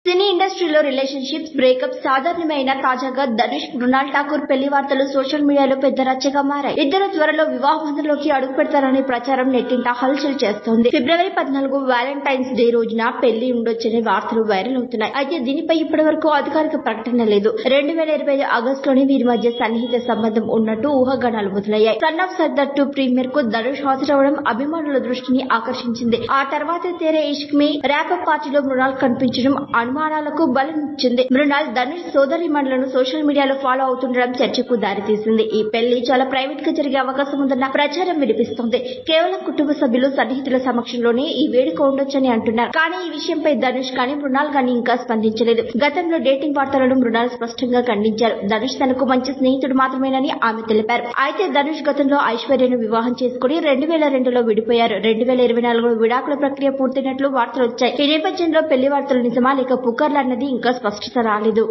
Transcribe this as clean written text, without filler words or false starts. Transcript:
సినీ ఇండస్ట్రీలో relationships breakup సాధారణమైన తాజాగా ధనుష్ మృణాల్ ఠాకూర్ పెళ్లి వార్తలు సోషల్ మీడియాలో పెద్ద రచ్చగా మారాయి. ఇద్దరు త్వరలో వివాహ బంధంలోకి అడుగు పెడతారనే ప్రచారం నెట్టింట హల్చల్ చేస్తోంది. ఫిబ్రవరి 14 వ్యాలంటైన్స్ డే రోజున పెళ్లి ఉండొచ్చనే వార్తలు వైరల్ అవుతున్నాయి. అయితే దీనిపై ఇప్పటి వరకు అధికారిక ప్రకటన లేదు. 2025 ఆగస్టులోనే వీరి మధ్య సన్నిహిత సంబంధం ఉన్నట్టు ఊహాగానాలు మొదలయ్యాయి. సన్ ఆఫ్ సర్దార్ 2 ప్రీమియర్ కు ధనుష్ హాజరవడం అభిమానుల దృష్టిని ఆకర్షించింది. ఆ తర్వాత తేరే ఇష్క్ మే ర్యాపప్ పార్టీలో మృణాల్ కనిపించడం అనుమానాలకు బలమిచ్చింది. మృణాల్ ధనుష్ సోదరీమణులను సోషల్ మీడియాలో ఫాలో అవుతుండడం చర్చకు దారితీసింది. ఈ పెళ్లి చాలా ప్రైవేట్ గా జరిగే అవకాశం ఉందన్న ప్రచారం వినిపిస్తోంది. కేవలం కుటుంబ సభ్యులు సన్నిహితుల సమక్షంలోనే ఈ వేడుక ఉండొచ్చని అంటున్నారు. కానీ ఈ విషయంపై ధనుష్ కానీ మృణాల్ కానీ ఇంకా స్పందించలేదు. గతంలో డేటింగ్ వార్తలను మృణాల్ స్పష్టంగా ఖండించారు. ధనుష్ తనకు మంచి స్నేహితుడు మాత్రమేనని ఆమె తెలిపారు. అయితే ధనుష్ గతంలో ఐశ్వర్యను వివాహం చేసుకుని 2002లో విడిపోయారు. 2024లో విడాకుల ప్రక్రియ పూర్తయినట్లు వార్తలు వచ్చాయి. ఈ నేపథ్యంలో పెళ్లి వార్తలు నిజమా లేక పుకార్లా అన్నది ఇంకా స్పష్టత రాలేదు.